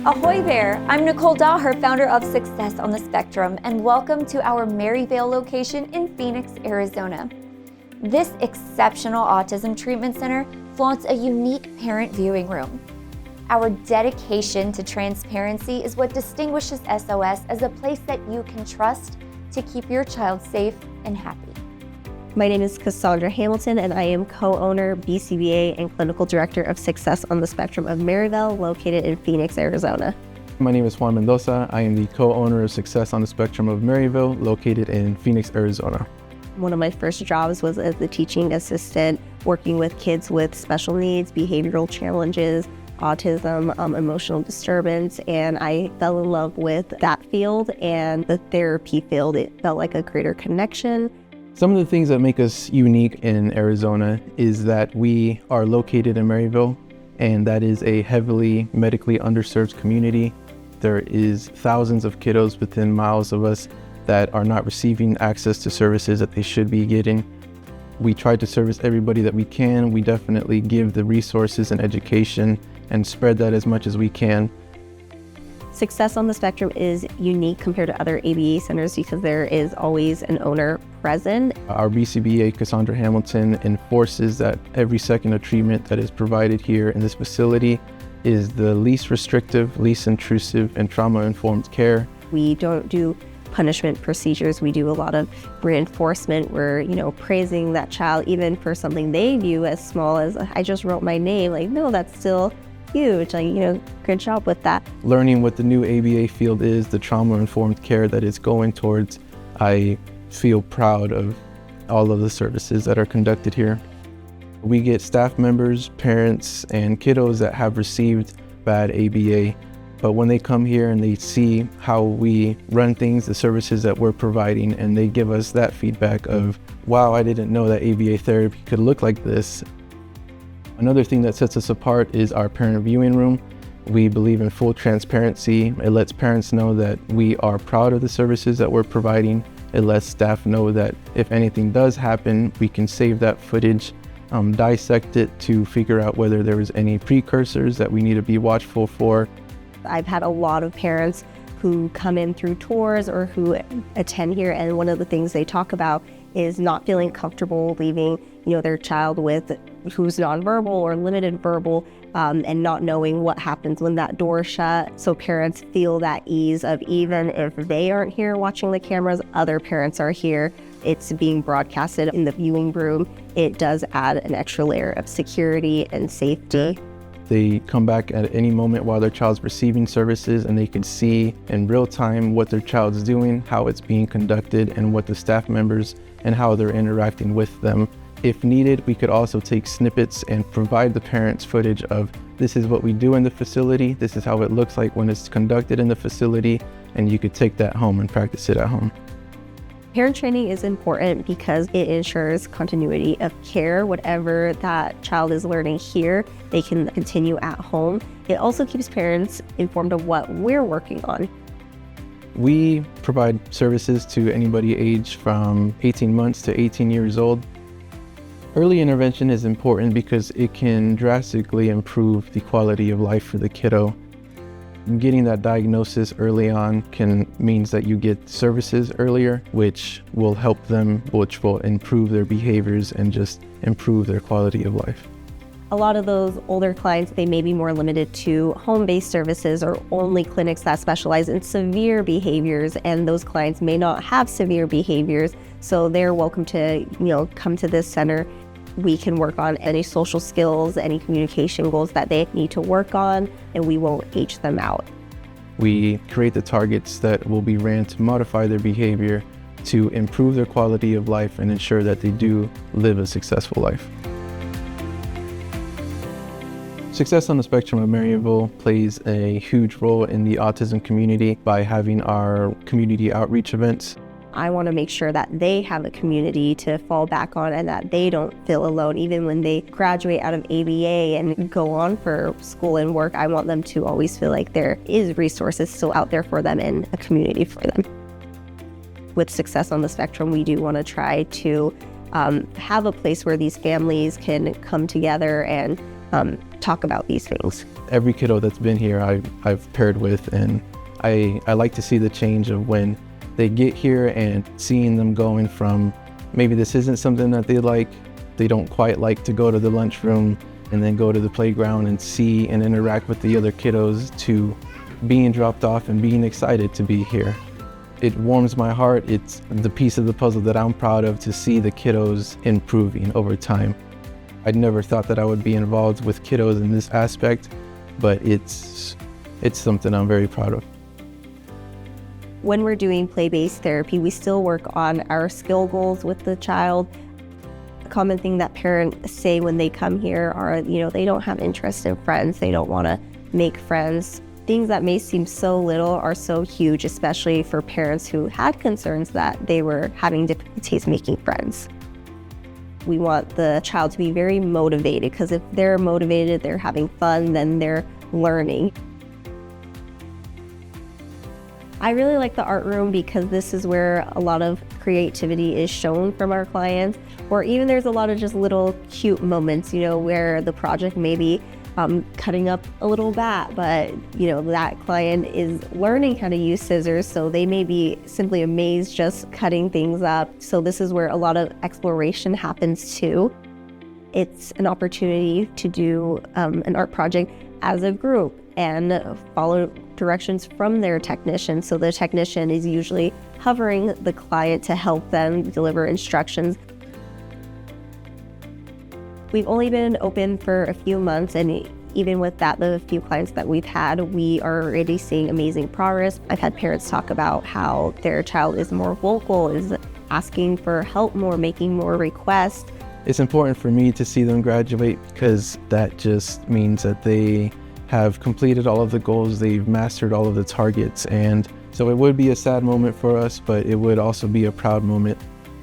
Ahoy there, I'm Nichole, founder of Success on the Spectrum, and welcome to our Maryvale location in Phoenix, Arizona. This exceptional autism treatment center flaunts a unique parent viewing room. Our dedication to transparency is what distinguishes SOS as a place that you can trust to keep your child safe and happy. My name is Casandra Hamilton, and I am co-owner, BCBA, and clinical director of Success on the Spectrum of Maryvale, located in Phoenix, Arizona. My name is Juan Mendoza. I am the co-owner of Success on the Spectrum of Maryvale, located in Phoenix, Arizona. One of my first jobs was as a teaching assistant, working with kids with special needs, behavioral challenges, autism, emotional disturbance, and I fell in love with that field and the therapy field. It felt like a greater connection. Some of the things that make us unique in Arizona is that we are located in Maryvale, and that is a heavily medically underserved community. There is thousands of kiddos within miles of us that are not receiving access to services that they should be getting. We try to service everybody that we can. We definitely give the resources and education and spread that as much as we can. Success on the Spectrum is unique compared to other ABA centers because there is always an owner present. Our BCBA, Casandra Hamilton, enforces that every second of treatment that is provided here in this facility is the least restrictive, least intrusive, and trauma-informed care. We don't do punishment procedures. We do a lot of reinforcement. We're, praising that child even for something they view as small as, I just wrote my name. Like, no, that's still huge. Good job with that. Learning what the new ABA field is, the trauma-informed care that it's going towards, I feel proud of all of the services that are conducted here. We get staff members, parents, and kiddos that have received bad ABA, but when they come here and they see how we run things, the services that we're providing, and they give us that feedback of, wow, I didn't know that ABA therapy could look like this. Another thing that sets us apart is our parent viewing room. We believe in full transparency. It lets parents know that we are proud of the services that we're providing. It lets staff know that if anything does happen, we can save that footage, dissect it to figure out whether there was any precursors that we need to be watchful for. I've had a lot of parents who come in through tours or who attend here, and one of the things they talk about is not feeling comfortable leaving, their child who's nonverbal or limited verbal, and not knowing what happens when that door is shut. So parents feel that ease of, even if they aren't here watching the cameras, other parents are here. It's being broadcasted in the viewing room. It does add an extra layer of security and safety. They come back at any moment while their child's receiving services, and they can see in real time what their child's doing, how it's being conducted, and what the staff members and how they're interacting with them. If needed, we could also take snippets and provide the parents footage of, this is what we do in the facility, this is how it looks like when it's conducted in the facility, and you could take that home and practice it at home. Parent training is important because it ensures continuity of care. Whatever that child is learning here, they can continue at home. It also keeps parents informed of what we're working on. We provide services to anybody aged from 18 months to 18 years old. Early intervention is important because it can drastically improve the quality of life for the kiddo. Getting that diagnosis early on means that you get services earlier, which will help them, which will improve their behaviors and just improve their quality of life. A lot of those older clients, they may be more limited to home-based services or only clinics that specialize in severe behaviors, and those clients may not have severe behaviors, so they're welcome to, come to this center. We can work on any social skills, any communication goals that they need to work on, and we won't age them out. We create the targets that will be ran to modify their behavior, to improve their quality of life and ensure that they do live a successful life. Success on the Spectrum of Maryvale plays a huge role in the autism community by having our community outreach events. I want to make sure that they have a community to fall back on and that they don't feel alone. Even when they graduate out of ABA and go on for school and work, I want them to always feel like there is resources still out there for them and a community for them. With Success on the Spectrum, we do want to try to have a place where these families can come together and talk about these things. Every kiddo that's been here I've paired with, and I like to see the change of when they get here and seeing them going from maybe this isn't something that they don't quite like to go to the lunchroom and then go to the playground and see and interact with the other kiddos, to being dropped off and being excited to be here. It warms my heart. It's the piece of the puzzle that I'm proud of, to see the kiddos improving over time. I'd never thought that I would be involved with kiddos in this aspect, but it's something I'm very proud of. When we're doing play-based therapy, we still work on our skill goals with the child. A common thing that parents say when they come here are, they don't have interest in friends, they don't want to make friends. Things that may seem so little are so huge, especially for parents who had concerns that they were having difficulties making friends. We want the child to be very motivated, because if they're motivated, they're having fun, then they're learning. I really like the art room because this is where a lot of creativity is shown from our clients, or even there's a lot of just little cute moments, where the project may be cutting up a little bat, but that client is learning how to use scissors, so they may be simply amazed just cutting things up. So this is where a lot of exploration happens too. It's an opportunity to do an art project as a group and follow directions from their technician. So the technician is usually hovering the client to help them deliver instructions. We've only been open for a few months, and even with that, the few clients that we've had, we are already seeing amazing progress. I've had parents talk about how their child is more vocal, is asking for help more, making more requests. It's important for me to see them graduate, because that just means that they have completed all of the goals, they've mastered all of the targets. And so it would be a sad moment for us, but it would also be a proud moment.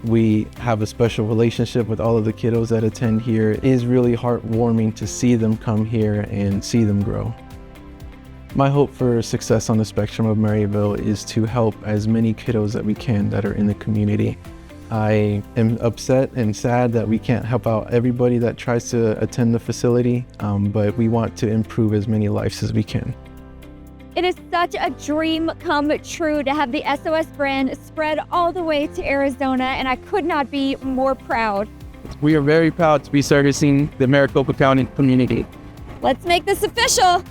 We have a special relationship with all of the kiddos that attend here. It is really heartwarming to see them come here and see them grow. My hope for success on the spectrum of Maryvale is to help as many kiddos that we can that are in the community. I am upset and sad that we can't help out everybody that tries to attend the facility, but we want to improve as many lives as we can. It is such a dream come true to have the SOS brand spread all the way to Arizona, and I could not be more proud. We are very proud to be servicing the Maricopa County community. Let's make this official.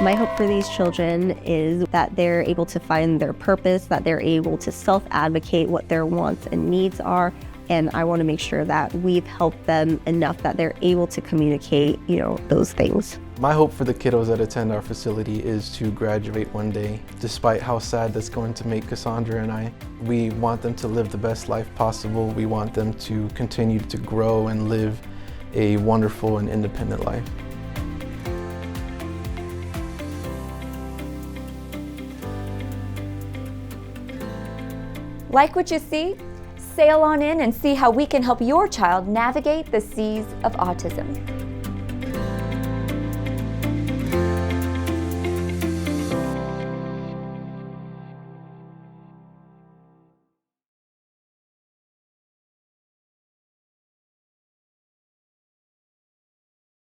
My hope for these children is that they're able to find their purpose, that they're able to self-advocate what their wants and needs are. And I want to make sure that we've helped them enough that they're able to communicate, those things. My hope for the kiddos that attend our facility is to graduate one day, despite how sad that's going to make Casandra and I. We want them to live the best life possible. We want them to continue to grow and live a wonderful and independent life. Like what you see? Sail on in and see how we can help your child navigate the seas of autism.